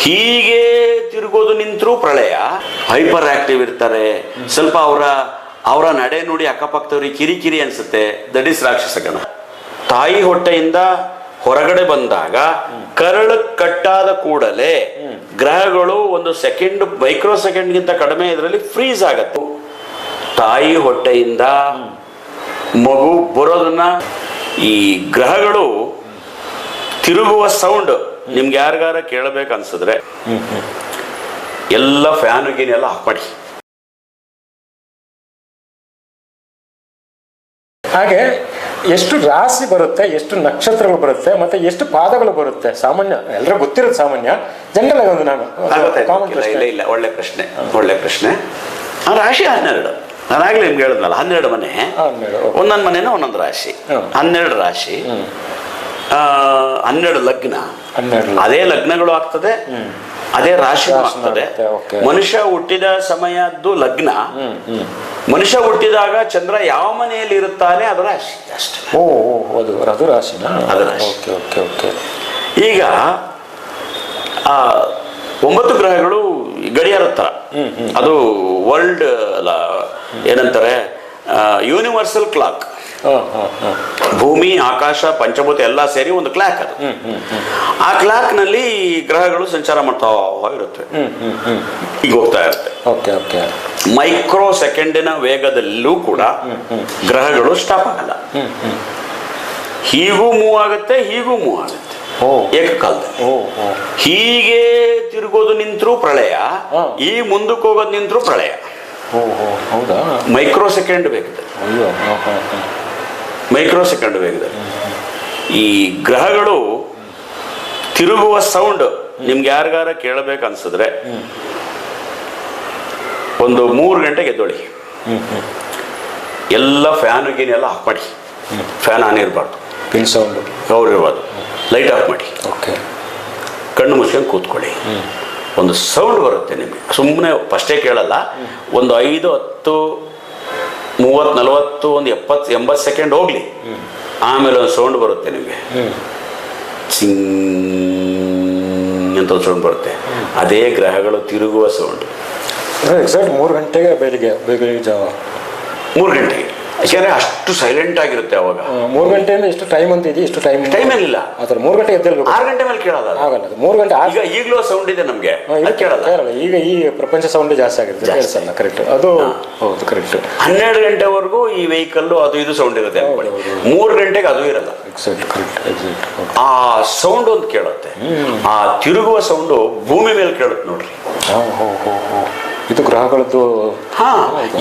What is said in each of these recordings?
ಹೀಗೆ ತಿರುಗೋದು ನಿಂತರೂ ಪ್ರಳಯ. Hyper active ಇರ್ತಾರೆ, ಸ್ವಲ್ಪ ಅವರ ನಡೆ ನುಡಿ ಅಕ್ಕಪಕ್ಕದವ್ರಿಗೆ ಕಿರಿಕಿರಿ ಅನ್ಸುತ್ತೆ, ದಟ್ ಇಸ್ ರಾಕ್ಷಸ ಗಣ. ತಾಯಿ ಹೊಟ್ಟೆಯಿಂದ ಹೊರಗಡೆ ಬಂದಾಗ ಕರಳು ಕಟ್ಟಾದ ಕೂಡಲೇ ಗ್ರಹಗಳು ಒಂದು ಸೆಕೆಂಡ್, ಮೈಕ್ರೋ ಸೆಕೆಂಡ್ಗಿಂತ ಕಡಿಮೆ ಇದರಲ್ಲಿ ಫ್ರೀಸ್ ಆಗತ್ತೆ. ತಾಯಿ ಹೊಟ್ಟೆಯಿಂದ ಮಗು ಬರೋದನ್ನ ಈ ಗ್ರಹಗಳು ತಿರುಗುವ ಸೌಂಡ್ ನಿಮ್ಗೆ ಯಾರಿಗಾರ ಕೇಳಬೇಕು ಅನ್ಸಿದ್ರೆ ಎಲ್ಲ ಫ್ಯಾನ್ ಗೀನ್ ಎಲ್ಲ ಆಫ್ ಮಾಡಿ. ಹಾಗೆ ಎಷ್ಟು ರಾಶಿ ಬರುತ್ತೆ, ಎಷ್ಟು ನಕ್ಷತ್ರಗಳು ಬರುತ್ತೆ, ಮತ್ತೆ ಎಷ್ಟು ಪಾದಗಳು ಬರುತ್ತೆ? ಸಾಮಾನ್ಯ ಎಲ್ಲರೂ ಗೊತ್ತಿರೋದು ಸಾಮಾನ್ಯ, ಜನರಲ್ ಒಂದು ನಾನು ಇಲ್ಲ ಒಳ್ಳೆ ಪ್ರಶ್ನೆ. ರಾಶಿ 12. ನಾನಾಗ್ಲೇ ನಿಮ್ಗೆ ಹೇಳಿದ್ನಲ್ಲ 12 ಮನೆ, ಒಂದೊಂದು ಮನೆನ ಒಂದೊಂದು ರಾಶಿ, 12 ರಾಶಿ, 12 ಲಗ್ನ. ಅದೇ ಲಗ್ನಗಳು ಆಗ್ತದೆ, ಅದೇ ರಾಶಿ ಆಗ್ತದೆ. ಮನುಷ್ಯ ಹುಟ್ಟಿದ ಸಮಯದ್ದು ಲಗ್ನ, ಮನುಷ್ಯ ಹುಟ್ಟಿದಾಗ ಚಂದ್ರ ಯಾವ ಮನೆಯಲ್ಲಿ ಇರುತ್ತಾನೆ ಅದು ರಾಶಿ ಅಷ್ಟೇ. ಅದು ರಾಶಿನ, ಅದು ರಾಶಿ. ಈಗ 9 ಗ್ರಹಗಳು ಗಡಿಯಾರ ಥರ, ಅದು ವರ್ಲ್ಡ್ ಅಲ್ಲ ಏನಂತಾರೆ, ಯೂನಿವರ್ಸಲ್ ಕ್ಲಾಕ್. ಭೂಮಿ, ಆಕಾಶ, ಪಂಚಭೂತ ಎಲ್ಲ ಸೇರಿ ಒಂದು ಕ್ಲಾಕ್ ಅದು. ಆ ಕ್ಲಾಕ್ ನಲ್ಲಿ ಗ್ರಹಗಳು ಸಂಚಾರ ಮಾಡ್ತಾ ಇರುತ್ತೆ, ಈಗ ಹೋಗ್ತಾ ಇರುತ್ತೆ. ಮೈಕ್ರೋ ಸೆಕೆಂಡಿನ ವೇಗದಲ್ಲೂ ಕೂಡ ಗ್ರಹಗಳು ಸ್ಟಾಪ್ ಆಗಲ್ಲ. ಹೀಗೂ ಮೂವ್ ಆಗುತ್ತೆ, ಹೀಗೂ ಮೂವ್ ಆಗುತ್ತೆ ಏಕಕಾಲದಲ್ಲಿ. ಹೀಗೆ ತಿರುಗೋದು ನಿಂತರೂ ಪ್ರಳಯ, ಈ ಮುಂದಕ್ಕೆ ಹೋಗೋದು ನಿಂತರೂ ಪ್ರಳಯ. ಮೈಕ್ರೋ ಸೆಕೆಂಡ್ ವೇಗದಲ್ಲಿ, ಮೈಕ್ರೋ ಸೆಕೆಂಡ್ ವೇಗದಲ್ಲಿ ಈ ಗ್ರಹಗಳು ತಿರುಗುವ ಸೌಂಡ್ ನಿಮ್ಗೆ ಯಾರಿಗಾರ ಕೇಳಬೇಕು ಅನ್ಸಿದ್ರೆ ಒಂದು 3 ಗಂಟೆಗೆ ಎದ್ದೊಳಿ, ಎಲ್ಲ ಫ್ಯಾನ್ ಗೀನ್ ಎಲ್ಲ ಆಫ್ ಮಾಡಿ. ಫ್ಯಾನ್ ಆನ್ ಇರಬಾರ್ದು, ಪಿನ್ ಸೌಂಡ್ ಅವ್ರು ಇರಬಾರ್ದು, ಲೈಟ್ ಆಫ್ ಮಾಡಿ, ಕಣ್ಣು ಮುಚ್ಕೊಂಡು ಕೂತ್ಕೊಳ್ಳಿ. ಒಂದು ಸೌಂಡ್ ಬರುತ್ತೆ ನಿಮಗೆ, ಸುಮ್ಮನೆ ಫಸ್ಟೇ ಕೇಳಲ್ಲ. ಒಂದು 5, 10, 30, 40, ಒಂದು 70, 80 ಸೆಕೆಂಡ್ ಹೋಗ್ಲಿ, ಆಮೇಲೆ ಒಂದು ಸೌಂಡ್ ಬರುತ್ತೆ ನಿಮಗೆ, ಸಿಂಗ್ ಅಂತ ಒಂದು ಸೌಂಡ್ ಬರುತ್ತೆ. ಅದೇ ಗ್ರಹಗಳು ತಿರುಗುವ ಸೌಂಡ್. ಎಕ್ಸಾಕ್ಟ್ 3 ಗಂಟೆಗೆ ಬೆಳಿಗ್ಗೆ ಜಾವ 3 ಗಂಟೆಗೆ, ಯಾಕೆಂದ್ರೆ ಅಷ್ಟು ಸೈಲೆಂಟ್ ಆಗಿರುತ್ತೆ ಅವಾಗ. 3 ಗಂಟೆಯಿಂದ ಎಷ್ಟು ಟೈಮ್ ಅಂತ ಇದೆ, ಎಷ್ಟು ಟೈಮ್ ಏನಿಲ್ಲ. 3 ಗಂಟೆ ಎದ್ದೇಳಬೇಕು. 6 ಗಂಟೆ ಮೇಲೆ ಕೇಳಲ್ಲ, ಆಗಲ್ಲ. 3 ಗಂಟೆ ಈಗಲೂ ಸೌಂಡ್ ಇದೆ ನಮ್ಗೆ, ಕೇಳಲ್ಲ. ಈಗ ಈ ಪ್ರಪಂಚ ಸೌಂಡ್ ಜಾಸ್ತಿ ಆಗಿದೆ, ಕೇಳಿಸಲ್ಲ. ಕರೆಕ್ಟ್, ಅದು ಹೌದು, ಕರೆಕ್ಟ್. 12 ಗಂಟೆವರೆಗೂ ಈ ವೆಹಿಕಲ್ ಅದು ಇದು ಸೌಂಡ್ ಇರುತ್ತೆ ಅನ್ಕೊಳ್ಳಿ. 3 ಗಂಟೆಗೆ ಅದು ಇರಲ್ಲ. ಆ ಸೌಂಡ್ ಒಂದು ಕೇಳುತ್ತೆ, ಆ ತಿರುಗುವ ಸೌಂಡು ಭೂಮಿ ಮೇಲೆ ಕೇಳುತ್ತೆ ನೋಡ್ರಿ. ಇದು ಗ್ರಹಗಳದ್ದು.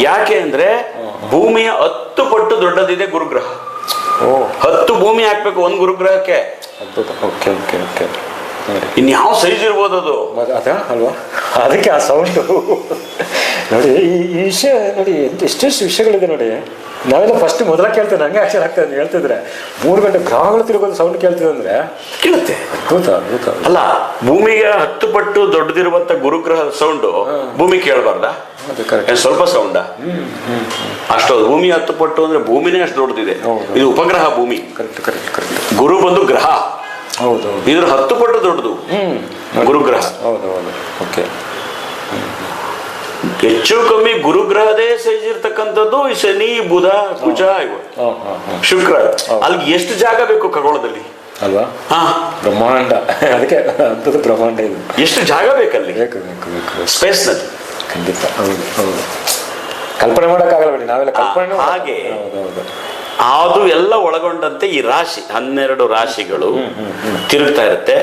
ಯಾಕೆ ಅಂದ್ರೆ ಭೂಮಿಯ 10 ಪಟ್ಟು ದೊಡ್ಡದಿದೆ ಗುರುಗ್ರಹ. 10 ಭೂಮಿ ಹಾಕ್ಬೇಕು ಒಂದು ಗುರುಗ್ರಹಕ್ಕೆ. ಇನ್ಯಾವ ಸೈಜ್ ಇರ್ಬೋದು ಅದು, ಅಲ್ವಾ? ಅದಕ್ಕೆ ಆ ಸೌಂಡ್ ನೋಡಿ. ಈ ವಿಷಯ ನೋಡಿ, ಎಷ್ಟೆಷ್ಟು ವಿಷಯಗಳಿದೆ ನೋಡಿ. ನಾವೆಲ್ಲ ಫಸ್ಟ್ ಮೊದಲ ಕೇಳ್ತೇವೆ, ಹಂಗೆ ಆಕ್ಷನ್ ಆಗ್ತದೆ ಹೇಳ್ತಿದ್ರೆ. 3 ಗಂಟೆ ಗ್ರಹಗಳು ತಿರುಗೋದು ಸೌಂಡ್ ಕೇಳ್ತಿದೆ ಅಂದ್ರೆ ಕೇಳುತ್ತೆ. ಅದ್ಭುತ ಅಲ್ಲ, ಭೂಮಿಗೆ 10 ಪಟ್ಟು ದೊಡ್ಡದಿರುವಂತ ಗುರುಗ್ರಹ ಸೌಂಡ್ ಭೂಮಿ ಕೇಳಬಾರ್ದಾ? ಸ್ವಲ್ಪ ಸೌಂಡ ಅಷ್ಟು. ಭೂಮಿ 10 ಪಟ್ಟು ಅಂದ್ರೆ ಭೂಮಿನೇ ಅಷ್ಟು ದೊಡ್ಡದಿದೆ. ಇದು ಉಪಗ್ರಹ ಭೂಮಿ. ಗುರು ಬಂದು ಗ್ರಹ, ಇದ್ರ 10 ಪಟ್ಟು ದೊಡ್ಡದು ಗುರುಗ್ರಹ. ಹೆಚ್ಚು ಕಮ್ಮಿ ಗುರುಗ್ರಹದೇ ಸೈಜ್ ಇರ್ತಕ್ಕಂಥದ್ದು ಶನಿ, ಬುಧ, ಕುಜ, ಶುಕ್ರ. ಅಲ್ಲಿಗೆ ಎಷ್ಟು ಜಾಗ ಬೇಕು ಖಗೋಳದಲ್ಲಿ ಅಲ್ವಾ? ಬ್ರಹ್ಮಾಂಡ. ಅದಕ್ಕೆ ಅಂಥದ್ದು ಬ್ರಹ್ಮಾಂಡ. ಇದು ಎಷ್ಟು ಜಾಗ ಬೇಕಲ್ಲಿ ಸ್ಪೇಸ್ ನಲ್ಲಿ. ಖಂಡಿತ, ಹೌದು. ಕಲ್ಪನೆ ಮಾಡೋಕ್ಕಾಗಲ್ಲ ಬಿಡಿ, ನಾವೆಲ್ಲ ಕಲ್ಪನೆ. ಹಾಗೆ ಅದು ಎಲ್ಲ ಒಳಗೊಂಡಂತೆ ಈ ರಾಶಿ 12 ರಾಶಿಗಳು ತಿರುಗ್ತಾ ಇರುತ್ತೆ.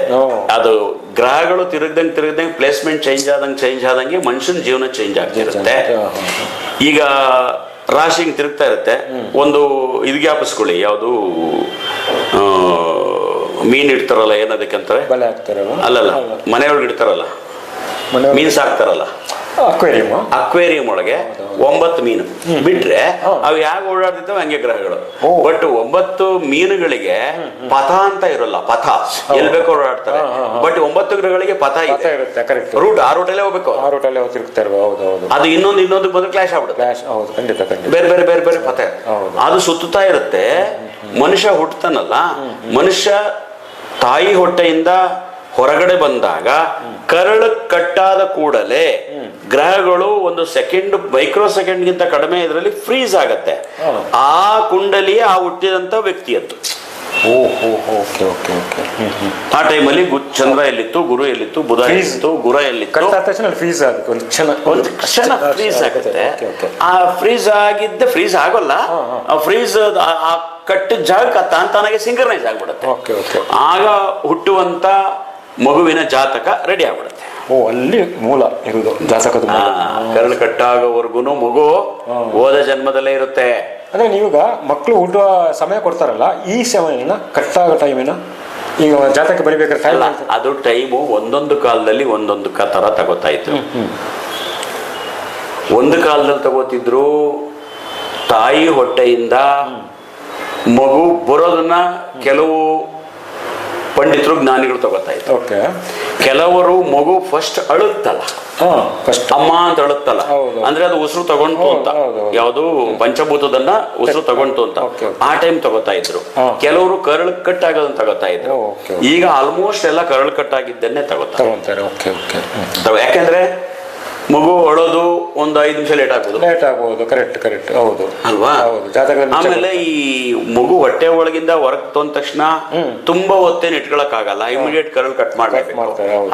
ಅದು ಗ್ರಹಗಳು ತಿರುಗ್ದಂಗೆ ಪ್ಲೇಸ್ಮೆಂಟ್ ಚೇಂಜ್ ಆದಂಗೆ ಮನುಷ್ಯನ ಜೀವನ ಚೇಂಜ್ ಆಗ್ತಿರುತ್ತೆ. ಈಗ ರಾಶಿ ತಿರುಗ್ತಾ ಇರುತ್ತೆ. ಒಂದು ಇದು ಜ್ಞಾಪಿಸ್ಕೊಳ್ಳಿ, ಯಾವುದು ಮೀನ್ ಇಡ್ತಾರಲ್ಲ, ಏನದಕ್ಕಂತಾರೆ, ಅಲ್ಲಲ್ಲ, ಮನೆಯೊಳಗೆ ಇಡ್ತಾರಲ್ಲ, ಮೀನ್ ಸಾಕ್ತಾರಲ್ಲ, ಅಕ್ವೇರಿಯಂ ಒಳಗೆ 9 ಮೀನು ಬಿಟ್ರೆ ಅವು ಯಾಕೆ ಓಡಾಡ್ತಿದ್ದಾವೆ ಹಂಗೆ ಗ್ರಹಗಳು. ಬಟ್ 9 ಮೀನುಗಳಿಗೆ ಪಥ ಅಂತ ಇರಲ್ಲ. ಪಥ ಎಲ್ಲಿ ಬೇಕೋ ಓಡಾಡ್ತಾರೆ. ಬಟ್ 9 ಗ್ರಹಗಳಿಗೆ ಪಥ ಇರುತ್ತೆ. ರೂಟ್, ಆ ರೂಟಲ್ಲೇ ಹೋಗ್ಬೇಕು, ಅದು ಇನ್ನೊಂದು ಬಂದ್ರೆ ಕ್ಲಾಶ್ ಆಗ್ಬಿಡುತ್ತೆ. ಬೇರೆ ಪಥ ಅದು ಸುತ್ತುತ್ತಾ ಇರುತ್ತೆ. ಮನುಷ್ಯ ಹುಟ್ಟತಾನಲ್ಲ, ಮನುಷ್ಯ ತಾಯಿ ಹೊಟ್ಟೆಯಿಂದ ಹೊರಗಡೆ ಬಂದಾಗ ಕರಳು ಕಟ್ಟಾದ ಕೂಡಲೇ ಗ್ರಹಗಳು ಒಂದು ಸೆಕೆಂಡ್ ಮೈಕ್ರೋ ಸೆಕೆಂಡ್ಗಿಂತ ಕಡಿಮೆ ಇದರಲ್ಲಿ ಫ್ರೀಸ್ ಆಗತ್ತೆ. ಆ ಕುಂಡಲಿಯೇ ಆ ಹುಟ್ಟಿದಂತ ವ್ಯಕ್ತಿಯದ್ದು. Okay okay okay. ಆ ಟೈಮಲ್ಲಿ ಚಂದ್ರ ಎಲ್ಲಿತ್ತು, ಗುರು ಎಲ್ಲಿತ್ತು, ಬುಧ ಎಲ್ಲಿತ್ತು, ಗುರು ಎಲ್ಲಿತ್ತು, ಫ್ರೀಸ್ ಆಗುತ್ತೆ ಒಂದು ಕ್ಷಣ ಫ್ರೀಸ್ ಆಗುತ್ತೆ. ಆ ಫ್ರೀಸ್ ಆಗಿದ್ದೆ ಫ್ರೀಸ್ ಆಗೋಲ್ಲ, ಫ್ರೀಸ್ ಆ ಕಟ್ಟಿದ ಜಾಗಕ್ಕೆ ತಾನಾಗೆ ಸಿಂಕ್ರನೈಸ್ ಆಗ್ಬಿಡುತ್ತೆ. ಆಗ ಹುಟ್ಟುವಂತ ಮಗುವಿನ ಜಾತಕ ರೆಡಿ ಆಗ್ಬಿಡುತ್ತೆ. ಅಲ್ಲಿ ಮೂಲ ಇರುವುದು ಜಾತಕದ. ಕರಳು ಕಟ್ಟಾಗೋವರೆಗೂ ಮಗು ಹೋದ ಜನ್ಮದಲ್ಲೇ ಇರುತ್ತೆ. ಅಂದ್ರೆ ನೀವೀಗ ಮಕ್ಕಳು ಹುಟ್ಟುವ ಸಮಯ ಕೊಡ್ತಾರಲ್ಲ, ಈ ಸಮಯನ ಕಟ್ಟಾಗೋ ಟೈಮಿನ ಈಗ ಜಾತಕ ಬರಿಬೇಕಾದ್ರೆ ಟೈಮ್ ಅದು ಟೈಮು ಒಂದೊಂದು ಕಾಲದಲ್ಲಿ ಒಂದೊಂದು ತರ ತಗೋತಾ ಇತ್ತು. ಒಂದು ಕಾಲದಲ್ಲಿ ತಗೋತಿದ್ರು ತಾಯಿ ಹೊಟ್ಟೆಯಿಂದ ಮಗು ಬರೋದನ್ನ ಕೆಲವು ಪಂಡಿತರು ಜ್ಞಾನಿಗಳು ತಗೋತಾ ಇದ್ರು. ಕೆಲವರು ಮಗು ಫಸ್ಟ್ ಅಳುತ್ತಲ್ಲ, ಅಮ್ಮ ಅಂತ ಅಳುತ್ತಲ್ಲ, ಅಂದ್ರೆ ಅದು ಉಸಿರು ತಗೊಂಡು ಅಂತ, ಯಾವುದು ಪಂಚಭೂತದನ್ನ ಉಸಿರು ತಗೊಂಡು ಅಂತ ಆ ಟೈಮ್ ತಗೋತಾ ಇದ್ರು. ಕೆಲವರು ಕರಳು ಕಟ್ಟಾಗೋದನ್ನ ತಗೋತಾ ಇದ್ರು. ಈಗ ಆಲ್ಮೋಸ್ಟ್ ಎಲ್ಲ ಕರಳು ಕಟ್ಟಾಗಿದ್ದನ್ನೇ ತಗೋತಾರೆ. ಯಾಕೆಂದ್ರೆ ಮಗು ಅಳೋದು ಒಂದು 5 ನಿಮಿಷ ಲೇಟ್ ಆಗ್ಬೋದು. ಕರೆಕ್ಟ್ ಹೌದು ಅಲ್ವಾ. ಆಮೇಲೆ ಈ ಮಗು ಹೊಟ್ಟೆ ಒಳಗಿಂದ ಹೊರಗೆ ತಂದ ತಕ್ಷಣ ತುಂಬಾ ಹೊತ್ತೇನು ಇಟ್ಕೊಳಕ್ ಆಗಲ್ಲ, ಇಮಿಡಿಯೇಟ್ ಕರಳು ಕಟ್ ಮಾಡ್ಬೇಕು.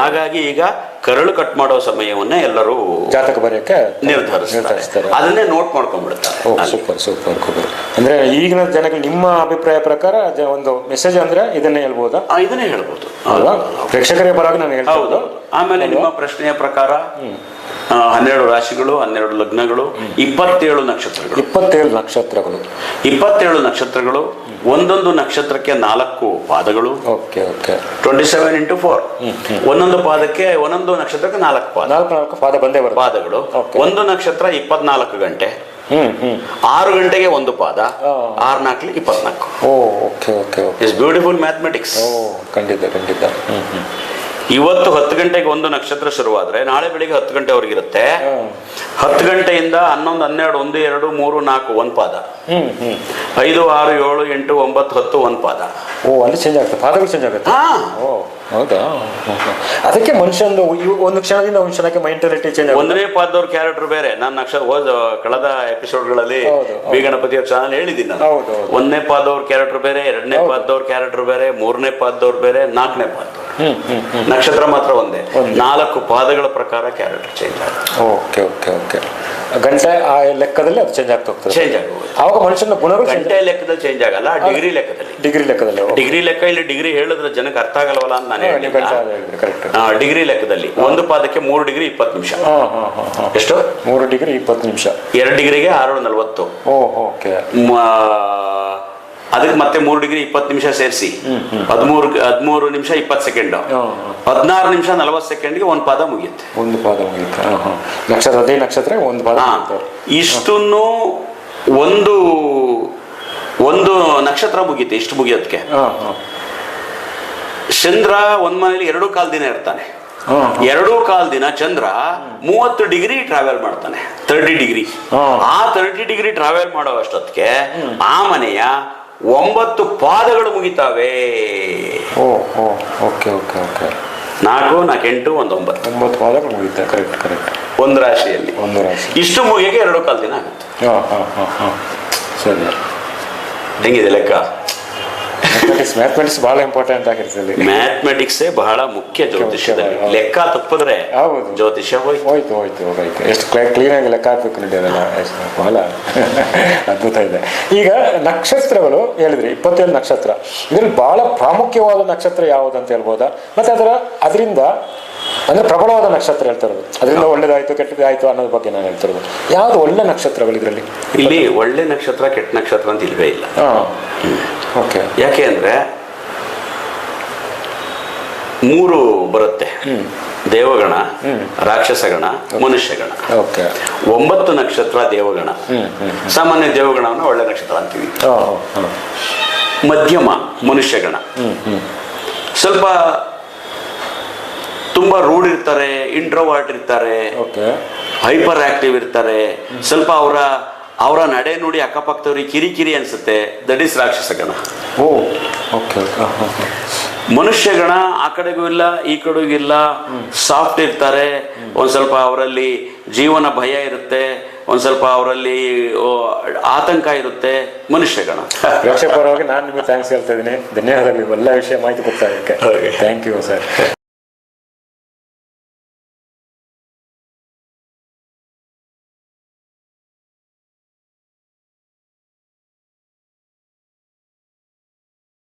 ಹಾಗಾಗಿ ಈಗ ಕರಳು ಕಟ್ ಮಾಡೋ ಸಮಯವನ್ನ ಎಲ್ಲರೂ ಜಾತಕ ಬರೆಯಕ್ಕೆ ನಿರ್ಧರಿಸ್ತಾರೆ. ಅದನ್ನೇ ನೋಟ್ ಮಾಡ್ಕೊಂಡ್ಬಿಡ್ತಾರೆ. ಸೂಪರ್. ಅಂದ್ರೆ ಈಗಿನ ಜನಕ್ಕೆ ನಿಮ್ಮ ಅಭಿಪ್ರಾಯ ಪ್ರಕಾರ ಒಂದು ಮೆಸೇಜ್ ಅಂದ್ರೆ ಇದನ್ನೇ ಹೇಳ್ಬೋದಾ? ಇದನ್ನೇ ಹೇಳ್ಬೋದು ಅಲ್ವಾ, ಪ್ರೇಕ್ಷಕರೇ ಬರಾಗ ನಾನು ಹೇಳ್ಬೋದು. ಆಮೇಲೆ ನಿಮ್ಮ ಪ್ರಶ್ನೆಯ ಪ್ರಕಾರ 12 ರಾಶಿಗಳು, 12 ಲಗ್ನಗಳು, 27 ನಕ್ಷತ್ರಗಳು. 27 ನಕ್ಷತ್ರಗಳು, ಒಂದೊಂದು ನಕ್ಷತ್ರಕ್ಕೆ 4 ಪಾದಗಳು. 27 into 4. ಒಂದೊಂದು ಪಾದಕ್ಕೆ ಒಂದೊಂದು ನಕ್ಷತ್ರಕ್ಕೆ 4 ಪಾದಗಳು. ಒಂದು ನಕ್ಷತ್ರ 24 ಗಂಟೆ, 6 ಗಂಟೆಗೆ ಒಂದು ಪಾದ, 6 4 24. It's beautiful mathematics. ಖಂಡಿತ. ಇವತ್ತು 10 ಗಂಟೆಗೆ ಒಂದು ನಕ್ಷತ್ರ ಶುರುವಾದ್ರೆ ನಾಳೆ ಬೆಳಿಗ್ಗೆ 10 ಗಂಟೆವರೆಗಿರುತ್ತೆ. 10 ಗಂಟೆಯಿಂದ 11, 12, 1, 2, 3, 4 ಒಂದು ಪಾದ, 5, 6, 7, 8, 9, 10 ಒಂದು ಪಾದ. ಅಲ್ಲಿ ಚೇಂಜ್ ಆಗುತ್ತೆ, ಪಾದಗಳು ಚೇಂಜ್ ಆಗುತ್ತೆ. ಹೌದಾ? ಅದಕ್ಕೆ ಮನುಷ್ಯಂದು ಒಂದು ಕ್ಷಣದಿಂದ ಒಂದು ಕ್ಷಣಕ್ಕೆ ಮೈಂಟಾಲಿಟಿ ಚೇಂಜ್ ಆಗುತ್ತೆ. ಒಂದನೇ ಪಾದದವ್ರ ಕ್ಯಾರೆಕ್ಟರ್ ಬೇರೆ. ನಾನು ಕಳೆದ ಎಪಿಸೋಡ್ಗಳಲ್ಲಿ ಬಿ ಗಣಪತಿ ಅವ್ರ ಚಾನಲ್ ಹೇಳಿದ್ದೀನಿ ನಾನು. ಒಂದನೇ ಪಾದದವ್ರ ಕ್ಯಾರೆಕ್ಟರ್ ಬೇರೆ, 2ನೇ ಪಾದದವ್ರ ಕ್ಯಾರೆಕ್ಟರ್ ಬೇರೆ, 3ನೇ ಪಾದದವ್ರು ಬೇರೆ, 4ನೇ ಪಾದದವ್ರು. ನಕ್ಷತ್ರ ಮಾತ್ರ ಒಂದೇ. 4 ಪಾದಗಳ ಪ್ರಕಾರ ಕ್ಯಾರೆಕ್ಟರ್ ಚೇಂಜ್ ಆಗುತ್ತೆ. ಓಕೆ. ಗಂಟೆ ಆ ಲೆಕ್ಕದಲ್ಲಿ ಅದು ಚೇಂಜ್ ಆಗ್ತಾ ಚೇಂಜ್ ಆಗುತ್ತೆ. ಆವಾಗ ಮನುಷ್ಯನ ಗುಣಗಳು ಗಂಟೆ ಲೆಕ್ಕದಲ್ಲಿ ಚೇಂಜ್ ಆಗಲ್ಲ, ಡಿಗ್ರಿ ಲೆಕ್ಕದಲ್ಲಿ. ಡಿಗ್ರಿ ಲೆಕ್ಕ ಇಲ್ಲಿ ಡಿಗ್ರಿ ಹೇಳಿದ್ರೆ ಜನಕ್ಕೆ ಅರ್ಥ ಆಗಲ್ವಲ್ಲ ಅಂತ ನಾನು ಹೇಳಿಲ್ಲ. ಡಿಗ್ರಿ ಲೆಕ್ಕದಲ್ಲಿ ಒಂದು ಪಾದಕ್ಕೆ 3 ಡಿಗ್ರಿ 20 ನಿಮಿಷ. ಎಷ್ಟು? 3 ಡಿಗ್ರಿ 20 ನಿಮಿಷ. 2 ಡಿಗ್ರಿಗೆ 640. ಅದಕ್ಕೆ ಮತ್ತೆ 3 ಡಿಗ್ರಿ 20 ನಿಮಿಷ ಸೇರಿಸಿ 13 ನಿಮಿಷ 20 ಸೆಕೆಂಡ್, 16 ನಿಮಿಷ 40 ಸೆಕೆಂಡ್ಗೆ ಒಂದು ಪಾದ ಮುಗಿಯುತ್ತೆ. ನಕ್ಷತ್ರ, ಅದೇ ನಕ್ಷತ್ರ ಒಂದು ಪಾದ. ಇಷ್ಟನ್ನು ಒಂದು ನಕ್ಷತ್ರ ಮುಗಿಯುತ್ತೆ. ಇಷ್ಟು ಮುಗಿಯೋದಕ್ಕೆ ಚಂದ್ರ ಒಂದ್ ಮನೇಲಿ 2 ಕಾಲ್ ದಿನ ಇರ್ತಾನೆ. 2 ಕಾಲ್ ದಿನ ಚಂದ್ರ 30 ಡಿಗ್ರಿ ಟ್ರಾವೆಲ್ ಮಾಡ್ತಾನೆ, 30 ಡಿಗ್ರಿ. ಆ 30 ಡಿಗ್ರಿ ಟ್ರಾವೆಲ್ ಮಾಡೋ ಅಷ್ಟೊತ್ತಿಗೆ ಆ ಮನೆಯ 9 ಪಾದಗಳು ಮುಗಿತಾವೆ. 4, 4, 8, 1, 9 ಪಾದಗಳು ಮುಗಿತಾ. ಕರೆಕ್ಟ್. ಒಂದು ರಾಶಿಯಲ್ಲಿ ಇಷ್ಟು ಮುಗಿಯಕ್ಕೆ 2 ಕಾಲ್ ದಿನ ಆಗುತ್ತೆ. ಸರಿ, ಹೆಂಗಿದೆ ಲೆಕ್ಕ? ಮ್ಯಾಥಮೆಟಿಕ್ಸ್ ಬಹಳ ಇಂಪಾರ್ಟೆಂಟ್ ಆಗಿರ್ತದೆ. ಮ್ಯಾಥಮೆಟಿಕ್ಸೇ ಬಹಳ ಮುಖ್ಯ ಜ್ಯೋತಿಷ್ಯದಲ್ಲಿ. ಲೆಕ್ಕ ತಪ್ಪಿದ್ರೆ ಜ್ಯೋತಿಷ್ಯ ಹೋಯ್ತು. ಎಷ್ಟು ಕ್ಲೀನ್ ಆಗಿ ಲೆಕ್ಕ ಹಾಕ್ಬೇಕು ನೋಡಿ, ಅದೆಲ್ಲ ಬಹಳ ಅದ್ಭುತ ಇದೆ. ಈಗ ನಕ್ಷತ್ರಗಳು ಹೇಳಿದ್ರಿ, 27 ನಕ್ಷತ್ರ. ಇದ್ರಲ್ಲಿ ಬಹಳ ಪ್ರಾಮುಖ್ಯವಾದ ನಕ್ಷತ್ರ ಯಾವುದು ಅಂತ ಹೇಳ್ಬೋದಾ? ಮತ್ತೆ ಅದರಿಂದ ಅಂದ್ರೆ ಪ್ರಬಲವಾದ ನಕ್ಷತ್ರ ಹೇಳ್ತಾರದು, ಅದರಿಂದ ಒಳ್ಳೇದಾಯ್ತು ಕೆಟ್ಟದಾಯ್ತು ಅನ್ನೋದ್ರ ಬಗ್ಗೆ ನಾನು ಹೇಳ್ತಿರೋದು. ಯಾವ್ದು ಒಳ್ಳೆ ನಕ್ಷತ್ರಗಳು ಇದರಲ್ಲಿ? ಇಲ್ಲಿ ಒಳ್ಳೆ ನಕ್ಷತ್ರ ಕೆಟ್ಟ ನಕ್ಷತ್ರ ಅಂತ ಇಲ್ವೇ ಇಲ್ಲ. ಯಾಕೆ ಅಂದ್ರೆ 3 ಬರುತ್ತೆ: ದೇವಗಣ, ರಾಕ್ಷಸಗಣ, ಮನುಷ್ಯಗಣ. 9 ನಕ್ಷತ್ರ ದೇವಗಣ. ಸಾಮಾನ್ಯ ದೇವಗಣವನ್ನು ಒಳ್ಳೆ ನಕ್ಷತ್ರ ಅಂತೀವಿ. ಮಧ್ಯಮ ಮನುಷ್ಯಗಣ. ಸ್ವಲ್ಪ ತುಂಬಾ ರೂಢ್ ಇರ್ತಾರೆ, ಇಂಟ್ರೋವರ್ಟ್ ಇರ್ತಾರೆ, ಹೈಪರ್ ಆಕ್ಟಿವ್ ಇರ್ತಾರೆ. ಸ್ವಲ್ಪ ಅವರ ನಡೆ ನೋಡಿ ಅಕ್ಕಪಕ್ಕದವ್ರಿಗೆ ಕಿರಿಕಿರಿ ಅನ್ಸುತ್ತೆ. That is ರಾಕ್ಷಸಗಣ. ಮನುಷ್ಯಗಣ ಆ ಕಡೆಗೂ ಇಲ್ಲ ಈ ಕಡೆಗೂ ಇಲ್ಲ, ಸಾಫ್ಟ್ ಇರ್ತಾರೆ. ಒಂದ್ ಸ್ವಲ್ಪ ಅವರಲ್ಲಿ ಜೀವನ ಭಯ ಇರುತ್ತೆ, ಒಂದ್ ಸ್ವಲ್ಪ ಅವರಲ್ಲಿ ಆತಂಕ ಇರುತ್ತೆ ಮನುಷ್ಯಗಣ. ಪ್ರೇಕ್ಷಕರವಾಗಿ ನಾನು ನಿಮಗೆ ಥ್ಯಾಂಕ್ಸ್ ಹೇಳ್ತಾ ಇದ್ದೀನಿ. ಧನ್ಯವಾದಗಳು, ಎಲ್ಲ ವಿಷಯ ಮಾಹಿತಿ ಕೊಡ್ತಾ ಇದಕ್ಕೆ. Thank you sir.